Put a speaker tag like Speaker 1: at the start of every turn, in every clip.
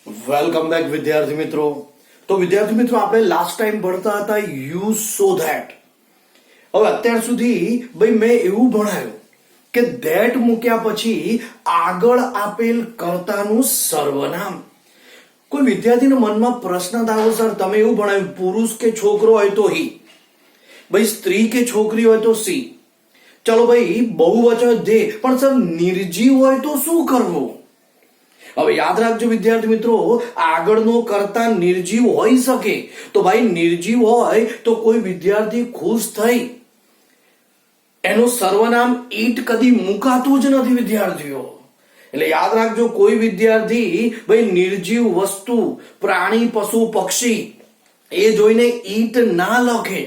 Speaker 1: Welcome back વિદ્યાર્થી મિત્રો. તો વિદ્યાર્થી મિત્રો, આપણે લાસ્ટ ટાઈમ ભણતા હતા યુઝ સો ધેટ. હવે અત્યાર સુધી ભાઈ મેં એવું ભણાવ્યું કે ધેટ મૂક્યા પછી આગળ આપેલ કર્તાનું સર્વનામ. કોઈ વિદ્યાર્થીના મનમાં પ્રશ્ન થાય, સર તમે એવું ભણાવ્યું પુરુષ કે છોકરો હોય તો હી, ભાઈ સ્ત્રી કે છોકરી હોય તો સી, ચલો ભાઈ બહુવચન ધે, પણ સર નિર્જીવ હોય તો શું કરવું? હવે યાદ રાખજો વિદ્યાર્થી મિત્રો, આગળનો કર્તા નિર્જીવ હોઈ શકે. તો ભાઈ નિર્જીવ હોય તો કોઈ વિદ્યાર્થી ખુશ થઈ એનું સર્વનામ ઈટ કદી મુકાતું જ નથી વિદ્યાર્થીઓ. એટલે યાદ રાખજો, કોઈ વિદ્યાર્થી ભાઈ નિર્જીવ વસ્તુ, પ્રાણી, પશુ, પક્ષી એ જોઈને ઈટ ના લખે.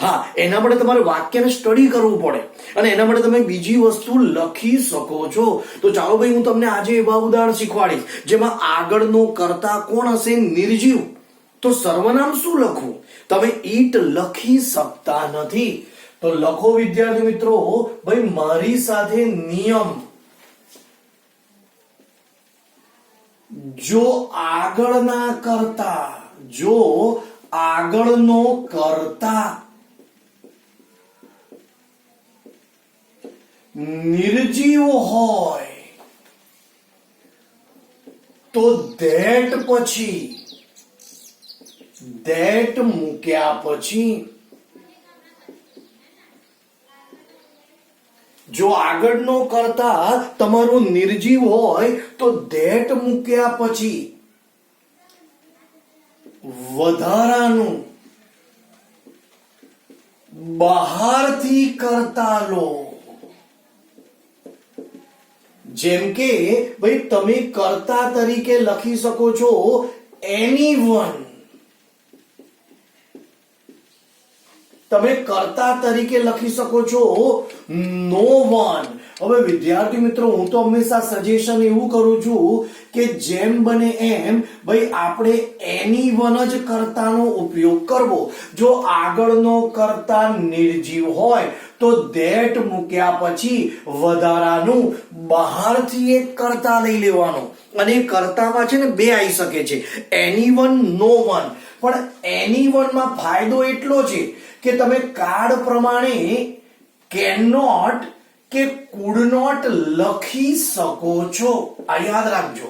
Speaker 1: હા, એના માટે તમારે વાક્યને સ્ટડી કરવું પડે અને એના માટે તમે બીજી વસ્તુ લખી શકો છો. તો ચાલો ભાઈ, હું તમને આજે એવા ઉદાહરણ શીખવાડીશ જેમાં આગળનો કર્તા કોણ હશે? નિર્જીવ. તો સર્વનામ શું લખવું? તમે ઈટ લખી શકતા નથી તો લખો વિદ્યાર્થી મિત્રો, ભાઈ મારી સાથે નિયમ. જો આગળનો કર્તા નિર્જીવ હોય તો ધેટ મૂક્યા પછી, જો આગળનો કર્તા તમારું નિર્જીવ હોય તો ધેટ મૂક્યા પછી વધારાનું બહારથી કર્તા લો. જેમ કે ભાઈ તમે કર્તા તરીકે લખી શકો છો એનીવન. તમે કર્તા તરીકે લખી શકો છો નો વન. હવે વિદ્યાર્થી મિત્રો, હું તો હંમેશા સજેશન એવું કરું છું કે જેમ બને એમ ભાઈ આપણે એનીવન જ કર્તાનો ઉપયોગ કરવો. જો આગળનો કર્તા નિર્જીવ હોય તો ધેટ મૂક્યા પછી વધારાનું બહારથી એક કર્તા લઈ લેવાનું. અને એ કર્તામાં છે ને બે આવી શકે છે, એનીવન, નો વન. પણ એનીવન માં ફાયદો એટલો છે કે તમે કાર્ડ પ્રમાણે કેન નોટ કે કુડ નોટ લખી શકો છો. આ યાદ રાખજો.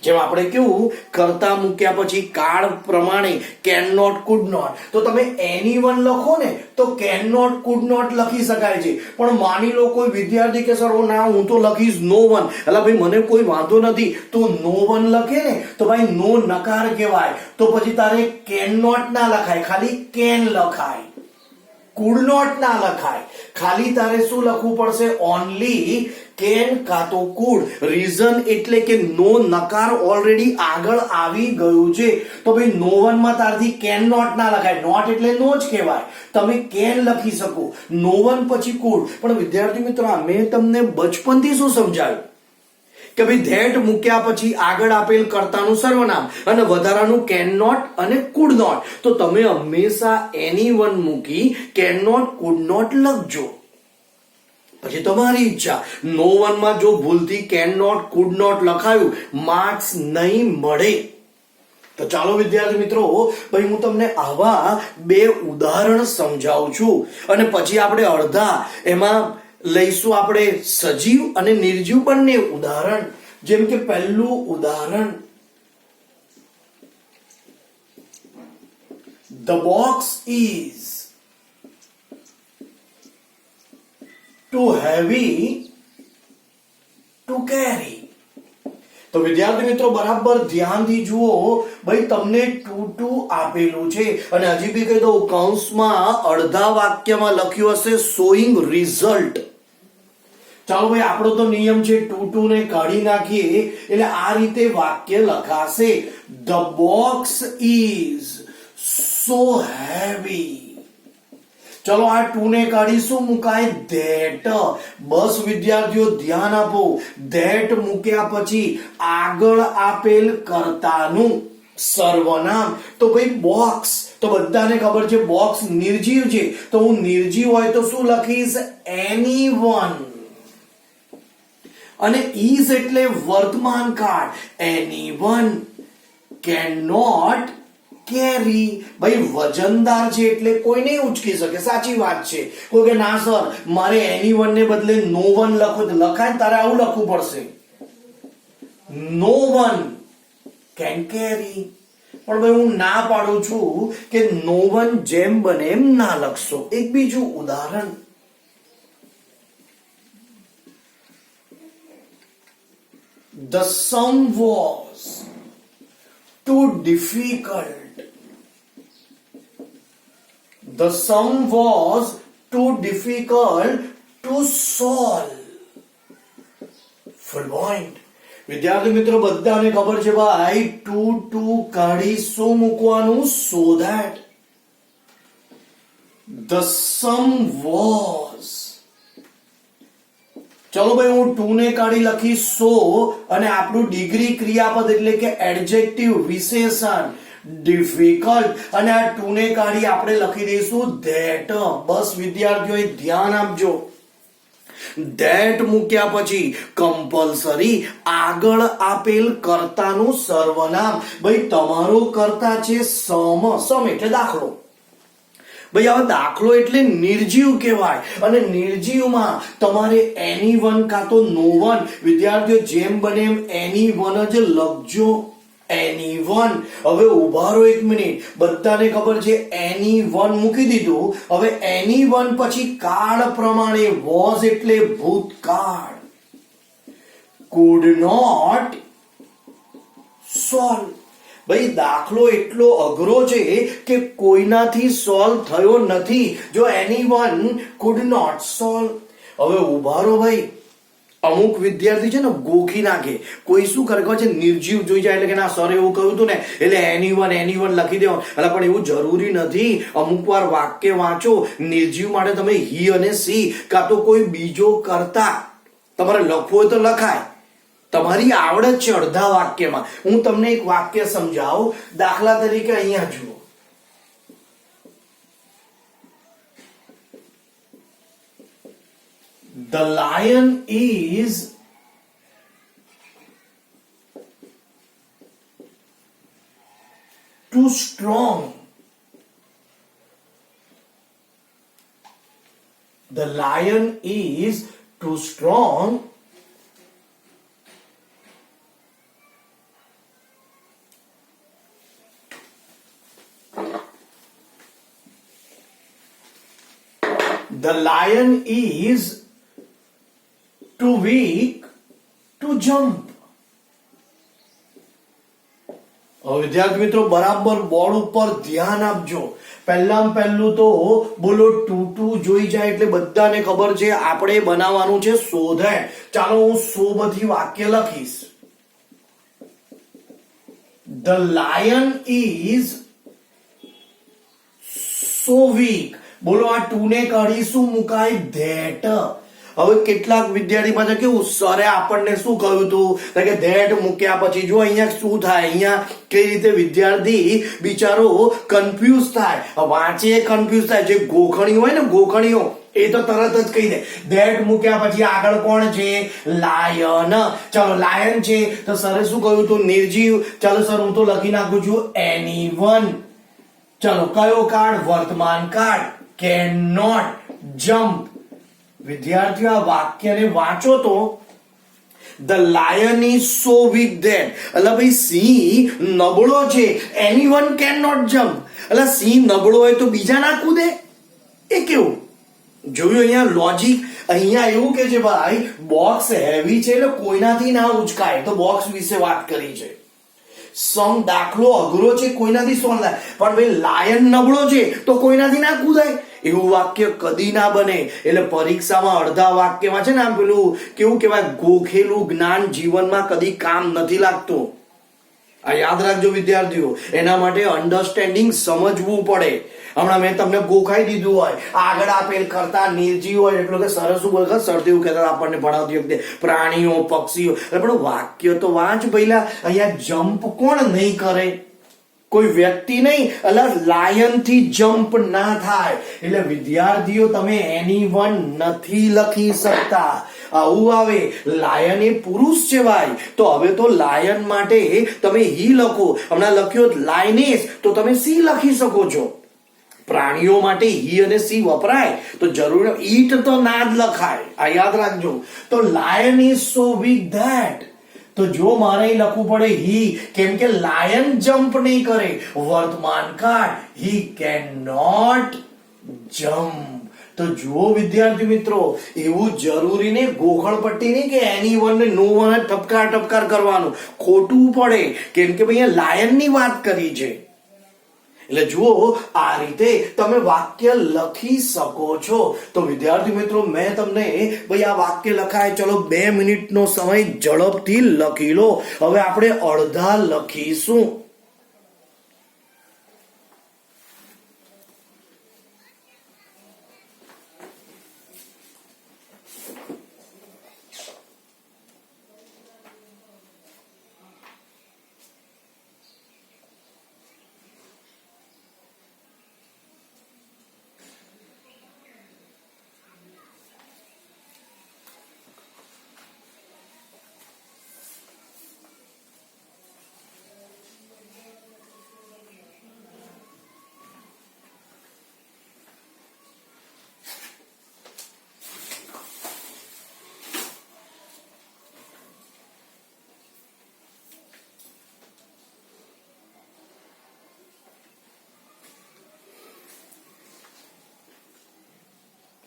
Speaker 1: જેમ આપણે કેવું કર્તા મૂક્યા પછી કાર્ડ પ્રમાણે કેન નોટ, કુડ નોટ, તો તમે એનીવન લખો ને તો કેન નોટ, કુડ નોટ લખી શકાય છે. પણ માની લો કોઈ વિદ્યાર્થી કે સર ના હું તો લખીશ નો વન, એટલે ભાઈ મને કોઈ વાંધો નથી, તો નો વન લખે ને તો ભાઈ નો નકાર કહેવાય. તો પછી તારે કેન નોટ ના લખાય, ખાલી કેન લખાય. કુડ નોટ ના લખાય, ખાલી તારે શું લખવું પડશે? ઓનલી કેન કાં તો કુડ. રીઝન એટલે કે નો નકાર ઓલરેડી આગળ આવી ગયું છે. તો ભાઈ નો વન માં તારથી કેન નોટ ના લખાય. નોટ એટલે નો જ કહેવાય. તમે કેન લખી શકો, નો વન પછી કુડ. પણ વિદ્યાર્થી મિત્રો, મેં તમને બચપનથી શું સમજાવ્યું કે ભાઈ ધેટ મૂક્યા પછી આગળ આપેલ કર્તાનું સર્વનામ અને વધારાનું કેન નોટ અને કુડ નોટ. તો તમે હંમેશા એનીવન મૂકી કેન નોટ, કુડ નોટ લખજો. પછી તમારી ઈચ્છા. નો વન માં જો ભૂલથી કેન નોટ, કુડ નોટ લખાયું, માર્ક્સ નહીં મળે. તો ચાલો વિદ્યાર્થી મિત્રો, ભાઈ હું તમને આવા બે ઉદાહરણ સમજાવું છું અને પછી આપણે અડધા એમાં લઈશું આપણે સજીવ અને નિર્જીવ બંને ઉદાહરણ. જેમ કે પહેલું ઉદાહરણ, the box is too heavy to carry. તો વિદ્યાર્થી મિત્રો બરાબર ધ્યાનથી જુઓ. ભાઈ તમને ટુ આપેલું છે અને હજી બી કહી દઉં, કૌંસમાં અડધા વાક્યમાં લખ્યું હશે શોઈંગ રિઝલ્ટ. ચાલો ભાઈ, આપણો તો નિયમ છે ટુ ને કાઢી નાખીએ એટલે આ રીતે વાક્ય લખાશે, the box is so heavy. ચલો આ ટુ ને કાઢી શું મુકાય? ધેટ. બસ વિદ્યાર્થીઓ ધ્યાન આપો, ધેટ મૂક્યા પછી આગળ આપેલ કર્તાનું સર્વનામ. તો ભાઈ બોક્સ, તો બધાને ખબર છે બોક્સ નિર્જીવ છે, તો હું નિર્જીવ હોય તો શું લખીશ? એનીવન. અને is એટલે વર્તમાન કાળ. anyone cannot carry. ભાઈ વજનદાર છે એટલે કોઈ નહીં ઉચકી શકે. સાચી વાત છે. કોઈ કે ના સર મારે anyone ને બદલે no one લખો તો લખાય, તારે આવું લખવું પડશે. no one can carry. પણ ભાઈ હું ના પાડું છું કે no one જેમ બને એમ ના લખશો. એક બીજું ઉદાહરણ, the sum was too difficult. The sum was too difficult to solve. Full point. વિદ્યાર્થી મિત્રો બધાને ખબર છે ભાઈ, ટુ કાઢી શું મૂકવાનું? so that. the sum was. ચલો ભાઈ હું ટુ ને કાઢી લખી સો, અને આપણું ડિગ્રી ક્રિયાપદ એટલે કે એડજેક્ટિવ વિશેષણ ડિફિકલ્ટ, અને આ ટુ ને કાઢી આપણે લખી દઈશું ધેટ. બસ વિદ્યાર્થીઓ ધ્યાન આપજો. ધેટ મૂક્યા પછી કમ્પલસરી આગળ આપેલ કર્તાનું સર્વનામ. ભાઈ તમારો કર્તા છે સમ. સમ એટલે દાખલો. ભાઈ હવે દાખલો એટલે નિર્જીવ કહેવાય, અને નિર્જીવમાં તમારે anyone કાં તો no one. વિદ્યાર્થીઓ જેમ બને એમ anyone જ લખજો. anyone. હવે ઉભા રહો એક મિનિટ. બધાને ખબર છે anyone મૂકી દીધું. હવે anyone પછી કાળ પ્રમાણે was એટલે ભૂતકાળ. could not solve. ભાઈ દાખલો એટલો અઘરો છે કે કોઈનાથી સોલ્વ થયો નથી. જો anyone could not solve. હવે ઉભા રહો ભાઈ. અમુક વિદ્યાર્થી છે ને ગોખી નાખે. કોઈ શું કરે છે, નિર્જીવ જોઈ જાય એટલે કે ના સર એવું કહ્યું હતું ને એટલે anyone લખી દેવાનું. એટલે પણ એવું જરૂરી નથી. અમુક વાર વાક્ય વાંચો, નિર્જીવ માટે તમે he અને she કાં તો કોઈ બીજો કર્તા તમારે લખવો હોય તો લખાય. તમારી આવડત છે અડધા વાક્યમાં. હું તમને એક વાક્ય સમજાવું. દાખલા તરીકે અહીંયા જુઓ. The lion is too strong. The lion is too strong The lion is too weak to jump. વિદ્યાર્થી મિત્રો બરાબર બોર્ડ ઉપર ધ્યાન આપજો. પહેલું તો બોલો ટુ જોઈ જાય એટલે બધાને ખબર છે આપણે બનાવવાનું છે so that. ચાલો હું સો બધી વાક્ય લખીશ. The lion is so weak. બોલો આ ટુ ને કાઢી શું મુકાય? ધેટ. હવે કેટલાક વિદ્યાર્થી પાસે કેવું, સરે આપણને શું કહ્યું હતું કે ધેટ મૂક્યા પછી જો અહીંયા શું થાય, અહીંયા કઈ રીતે વિદ્યાર્થી બિચારો કન્ફ્યુઝ થાય, વાંચે કન્ફ્યુઝ થાય. જે ગોખણી હોય ને ગોખણીઓ એ તો તરત જ કહી દે. ધેટ મૂક્યા પછી આગળ કોણ છે? લાયન. ચાલો લાયન છે તો સરે શું કહ્યું હતું? નિર્જીવ. ચાલો સર હું તો લખી નાખું છું anyone. ચાલો કયો કાળ? વર્તમાન કાળ. cannot jump. વિદ્યાર્થીઓ આ વાક્યને વાંચો તો The lion is so weak that. એટલે ભાઈ સિંહ નબળો છે. anyone cannot jump. એટલે સિંહ નબળો હોય તો બીજા ના કૂદે? એ કેવું જોયું અહીંયા લોજિક? અહીંયા એવું કે છે ભાઈ બોક્સ હેવી છે એટલે કોઈનાથી ના ઉચકાય. તો બોક્સ વિશે વાત કરી છે. સમ દાખલો અઘરો છે, કોઈનાથી સોલ્વ થાય. પણ ભાઈ લાયન નબળો છે તો કોઈનાથી ના કૂદાય. એવું વાક્ય કદી ના બને. એટલે પરીક્ષામાં અડધા વાક્યમાં છે ને આમ પેલું કેવું કહેવાય, ગોખેલું જ્ઞાન જીવનમાં કદી કામ નથી લાગતું. આ યાદ રાખજો વિદ્યાર્થીઓ. એના માટે અન્ડરસ્ટેન્ડિંગ સમજવું પડે. હમણાં મેં તમને ગોખાઈ દીધું હોય, આગળ આપેલ કરતા નિર્જીવ હોય એટલે કે સરસ બોલ સરથી એવું કહેતા આપણને ભણાવતી વખતે પ્રાણીઓ પક્ષીઓ. પણ વાક્ય તો વાંચ પહેલા. અહીંયા જમ્પ કોણ નહીં કરે? કોઈ વ્યક્તિ નહીં, એટલે લાયન થી જમ્પ ના થાય. એટલે વિદ્યાર્થીઓ તમે એનીવન નથી લખી શકતા. આવું આવે, લાયન એ પુરુષ છે ભાઈ, તો હવે તો લાયન માટે તમે હી લખો. હમણાં લખ્યો લાયનેસ, તો તમે સી લખી શકો છો. પ્રાણીઓ માટે હી અને સી વપરાય, તો જરૂર ઈટ તો ના જ લખાય, આ યાદ રાખજો. તો lion is so weak that, તો જો મારે લખવું પડે હી, કેમ કે લાયન જમ્પ નહીં કરે. વર્તમાન કાળ, હી કેન નોટ જમ્પ. તો જુઓ વિદ્યાર્થી મિત્રો, એવું જરૂરી ને ગોખણપટ્ટી નહીં કે એની વન ને નો વન ટપકાર ટપકાર કરવાનું, ખોટું પડે, કેમ કે ભાઈ લાયન ની વાત કરી છે. એટલે જુઓ, આ રીતે તમે વાક્ય લખી શકો છો. તો વિદ્યાર્થી મિત્રો, મેં તમને ભાઈ આ વાક્ય લખાય, ચલો 2 મિનિટનો સમય ઝડપથી લખી લો. હવે આપણે અડધા લખીશું.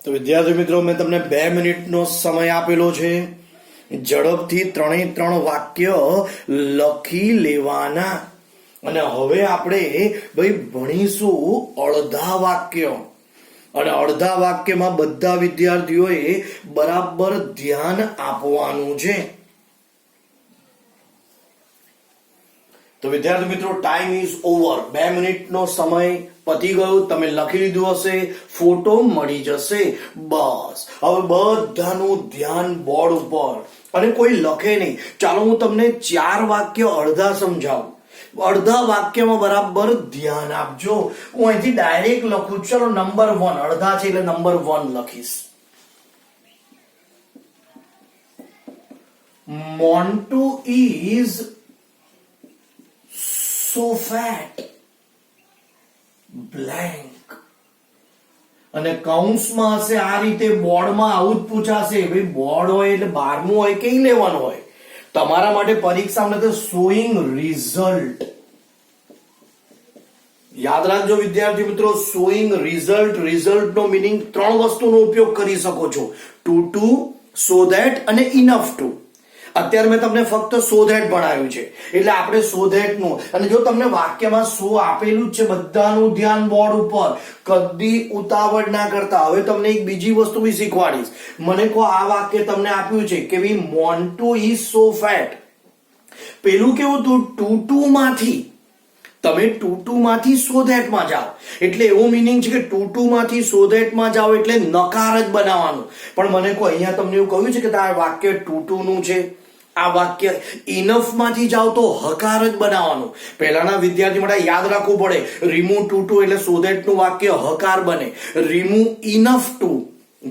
Speaker 1: તો વિદ્યાર્થી મિત્રો, મેં તમને 2 મિનિટનો સમય આપેલો છે. ઝડપથી 3 વાક્ય લખી લેવાના. અને હવે આપણે ભાઈ ભણીશું અડધા વાક્ય. અને અડધા વાક્યમાં બધા વિદ્યાર્થીઓએ બરાબર ધ્યાન આપવાનું છે. તો વિદ્યાર્થી મિત્રો, ટાઈમ ઇઝ ઓવર. 2 મિનિટનો સમય પતી ગયો. તમે લખી લીધું હશે, ફોટો મળી જશે. બસ હવે બધાનું ધ્યાન બોર્ડ ઉપર, અને કોઈ લખે નહીં. ચાલો હું તમને 4 વાક્ય અડધા સમજાવું. અડધા વાક્યમાં બરાબર ધ્યાન આપજો. હું અહીંથી ડાયરેક્ટ લખું. ચલો નંબર 1, અડધા છે એટલે નંબર 1 લખીશ. Montu is so fat blank. અને કૌંસમાં હશે આ રીતે, બોર્ડમાં આવું જ પૂછાશે. ભાઈ બોર્ડ હોય એટલે 12મું હોય કે 11 હોય. તમારા માટે પરીક્ષામાં તો શોઈંગ રિઝલ્ટ યાદ રાખજો વિદ્યાર્થી મિત્રો. Showing result, result no meaning 3 વસ્તુનો ઉપયોગ કરી શકો છો. ટુ, સો ધેટ અને ઇનફ ટુ. અત્યારે મેં તમને ફક્ત સો ધેટ ભણાવ્યું છે, એટલે આપણે સો ધેટ નું. અને જો તમને વાક્યમાં સો આપેલું જ છે, બધાનું ધ્યાન બોર્ડ ઉપર. કદી ઉતાવળ ના કરતા. હવે તમને એક બીજી વસ્તુ બી શીખવાડીશ. મને કહો, આ વાક્ય તમને આપ્યું છે કે ભાઈ મોન્ટુ ઇઝ સો ફેટ. પેલું કેવું હતું, ટુ માંથી તમે ટુ માંથી સો ધેટ માં જાઓ, એટલે એવો મિનિંગ છે કે ટુ માંથી સો ધેટ માં જાઓ એટલે નકાર જ બનાવવાનું. પણ મને કહો, અહીંયા તમને એવું કહ્યું છે કે આ વાક્ય ટુ નું છે. આ વાક્ય ઇનફ માંથી જાઓ તો હકાર જ બનાવવાનું. પહેલાના વિદ્યાર્થી માટે યાદ રાખવું પડે. રિમૂવ ટુ એટલે સો ધેટ નું વાક્ય હકાર બને. રિમૂવ ઇનફ ટુ,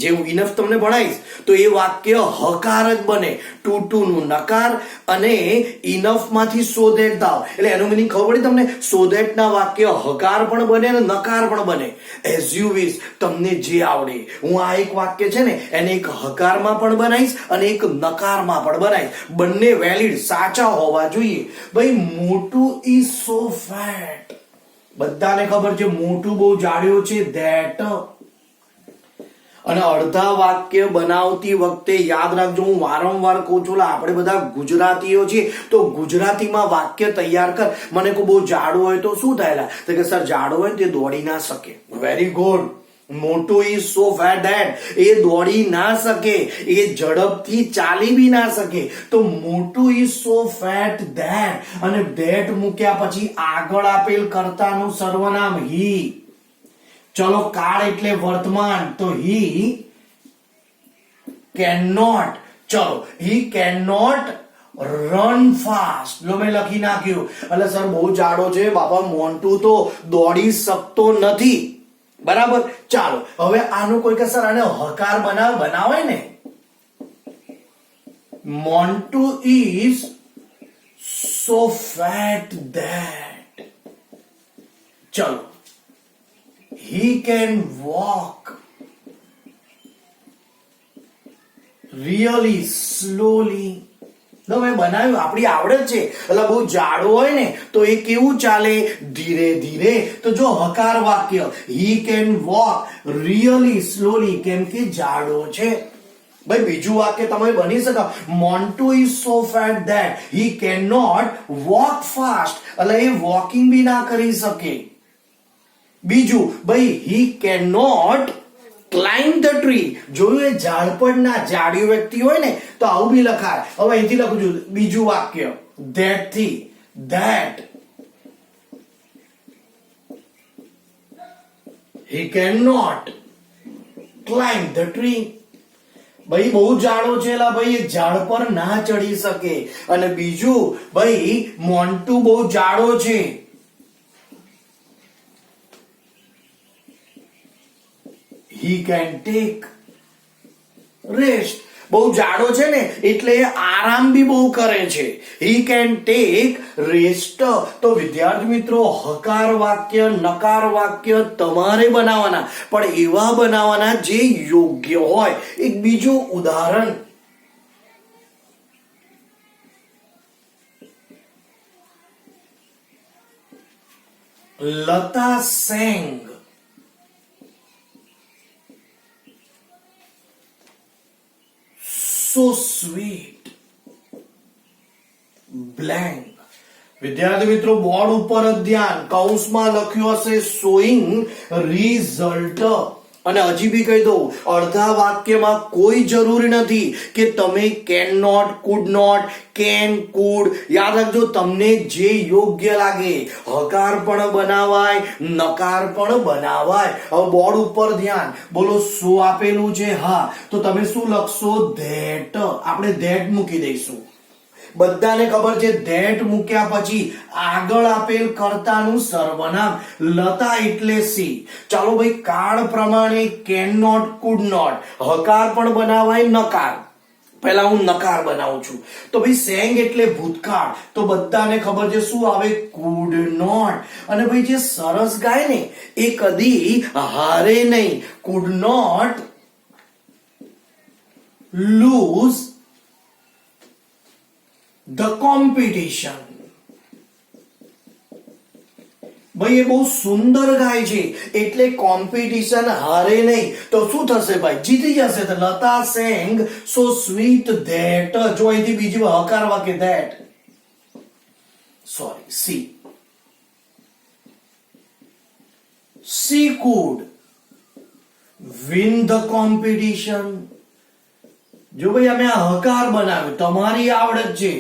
Speaker 1: જેવું ઇનફ તમને ભણાવીશ તો એ વાક્ય હકાર જ બને. ટુ નું નકાર અને ઇનફ માંથી સો ધેટ દાવ, એટલે એનું મિનિંગ ખબર પડી તમને. સો ધેટ ના વાક્ય હકાર પણ બને અને નકાર પણ બને. એઝ યુ વિશ, તમને જે આવડે. હું આ એક વાક્ય છે ને એને એક હકારમાં પણ બનાવીશ અને એક નકારમાં પણ બનાવીશ. બંને વેલિડ, સાચા હોવા જોઈએ. ભાઈ મોટું ઇઝ સો ફેટ, બધાને ખબર છે મોટું બહુ જાડ્યો છે, ધેટ. અને અડધા વાક્ય બનાવતી વખતે યાદ રાખજો, હું વારંવાર કહું છું, આપણે બધા ગુજરાતીઓ છીએ તો ગુજરાતીમાં વાક્ય તૈયાર કર. મને કોઈ બહુ જાડું હોય તો શું થયેલા, તો કે સર જાડું હોય તે દોડી ના શકે. Very good. મોટું ઇઝ સો ફેટ ધેટ, એ દોડી ના શકે, એ ઝડપથી ચાલી બી ના શકે. તો મોટું ઇઝ સો ફેટ ધેટ, અને ધેટ મૂક્યા પછી આગળ આપેલ કર્તાનું સર્વનામ હી. ચલો કાળ એટલે વર્તમાન, તો હી કેન નોટ. ચલો he can not run fast. જો મેં લખી નાખ્યું. એટલે સર બહુ જાડો છે બાપા, મોન્ટુ તો દોડી શકતો નથી. બરાબર. ચાલો હવે આનું કોઈ કે સર આને હકાર બનાવાય ને. Montu is so fat that, ચલો, he can walk really slowly. તો મેં બનાવ્યું, આપણી આવડત છે. એટલે બહુ જાડો હોય ને તો એ કેવું ચાલે? ધીરે ધીરે. તો જો હકાર વાક્ય, he can walk really slowly, કેમ કે જાડો છે. ભાઈ બીજું વાક્ય તમે બની શકો, Montu is so fat that he can not walk fast. એટલે એ વોકિંગ બી ના કરી શકે. બીજું ભાઈ, he can not climb the tree. જોયું, એ ઝાડ પર ના, જાડિયો વ્યક્તિ હોય ને તો આવું બી લખાય. હવે અહીંથી લખું છું બીજું વાક્ય, ધેટ થી, that he can not climb the tree. ભાઈ બહુ જાડો છે, ભાઈ એ ઝાડ પર ના ચડી શકે. અને બીજું ભાઈ, મોન્ટુ બહુ જાડો છે. he can take rest. બહુ જાડો છે ને એટલે આરામ બી બહુ કરે છે. he can take rest. તો વિદ્યાર્થી મિત્રો, હકાર વાક્ય, નકાર વાક્ય તમારે બનાવવાના, પણ એવા બનાવવાના જે યોગ્ય હોય. એક બીજું ઉદાહરણ, Lata sang so sweet blank. વિદ્યાર્થી મિત્રો, બોર્ડ ઉપર જ ધ્યાન, કૌંસમાં લખ્યું હશે શોઈંગ રિઝલ્ટ. અને હજી બી કહી દઉં, અડધા વાક્યમાં કોઈ જરૂરી નથી કે તમે can not, could not, can, could. યાદ રાખજો, તમને જે યોગ્ય લાગે. હકાર પણ બનાવાય, નકાર પણ બનાવાય. હવે બોર્ડ ઉપર ધ્યાન, બોલો શું આપેલું છે? હા, તો તમે શું લખશો? ધેટ. આપણે ધેટ મૂકી દઈશું. બધાને ખબર છે ધેટ મૂક્યા પછી આગળ આપેલ કર્તાનું સર્વનામ. લતા એટલે સી. ચાલો ભાઈ, કાળ પ્રમાણે કેન નોટ, કુડ નોટ, હકાર પણ બનાવાય, નકાર. પહેલા હું નકાર બનાવું છું. તો ભાઈ સેંગ એટલે ભૂતકાળ, તો બધાને ખબર છે શું આવે? Could not. અને ભાઈ જે સરસ ગાય ને એ કદી હારે નહીં. Could not lose the competition. ભાઈ એ બહુ સુંદર ગાય છે એટલે કોમ્પિટિશન હારે નહીં. તો શું થશે ભાઈ? જીતી જશે. તો Lata sang so sweet that. જો અહીંથી બીજું હકાર વાક્ય, that, sorry, she could win the competition. જો ભાઈ અમે આ હકાર બનાવ્યો, તમારી આવડત છે.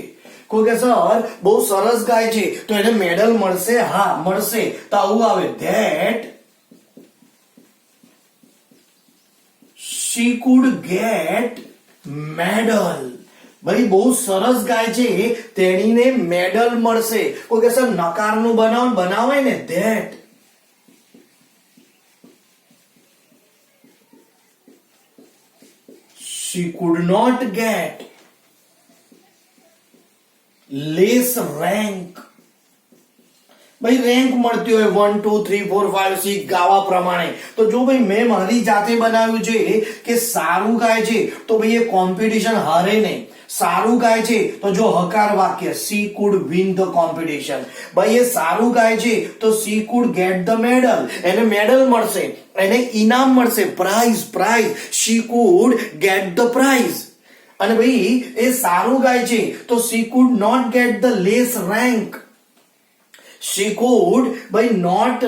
Speaker 1: કોઈ કે સર બહુ સરસ ગાય છે તો એને મેડલ મળશે? હા મળશે. તો આવું આવે, that she could get medal. ભાઈ બહુ સરસ ગાય છે તેણીને મેડલ મળશે. કોઈ કે સર નકારનું બનાવાય ને, that she could not get less rank. ભાઈ રેન્ક મળતી હોય 1 2 3 4 5 6 ગાવા પ્રમાણે. તો જો ભાઈ મેં મારી જાતે બનાવ્યું છે કે સારું ગાય છે તો ભાઈ એ કોમ્પિટિશન હારે નહીં. સારું ગાય છે તો જો હકાર વાક્ય, she could win the competition. ભાઈ એ સારું ગાય છે તો she could get the medal. એને મેડલ મળશે, એને ઇનામ મળશે, price. she could get the prize. અને ભાઈ એ સારું ગાય છે તો she could not get the less rank. she could ભાઈ not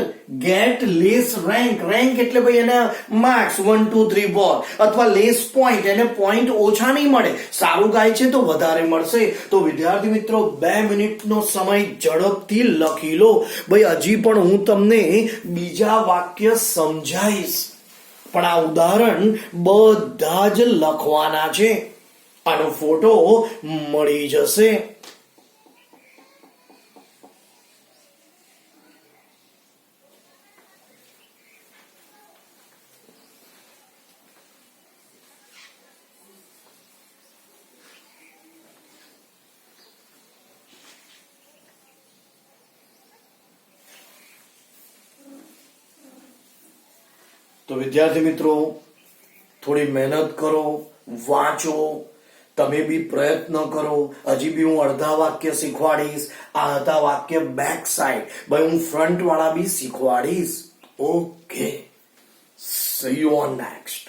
Speaker 1: get less rank. એટલે ભાઈ એના માર્ક્સ 1 2 3 4 અથવા લેસ પોઈન્ટ, એને પોઈન્ટ ઓછા નહીં મળે. સારું ગાય છે તો વધારે મળશે. તો વિદ્યાર્થી મિત્રો 2 મિનિટનો સમય ઝડપથી લખી લો. ભાઈ હજી પણ હું તમને બીજા વાક્ય સમજાવીશ, પણ આ ઉદાહરણ બધા જ લખવાના છે. આનો ફોટો મળી જશે. તો વિદ્યાર્થી મિત્રો, થોડી મહેનત કરો, વાંચો, તમે બી પ્રયત્ન કરો. હજી બી હું અડધા વાક્ય શીખવાડીશ. આ હતા વાક્ય બેક સાઈડ, ભાઈ હું ફ્રન્ટ વાળા બી શીખવાડીશ. Okay, see you on next.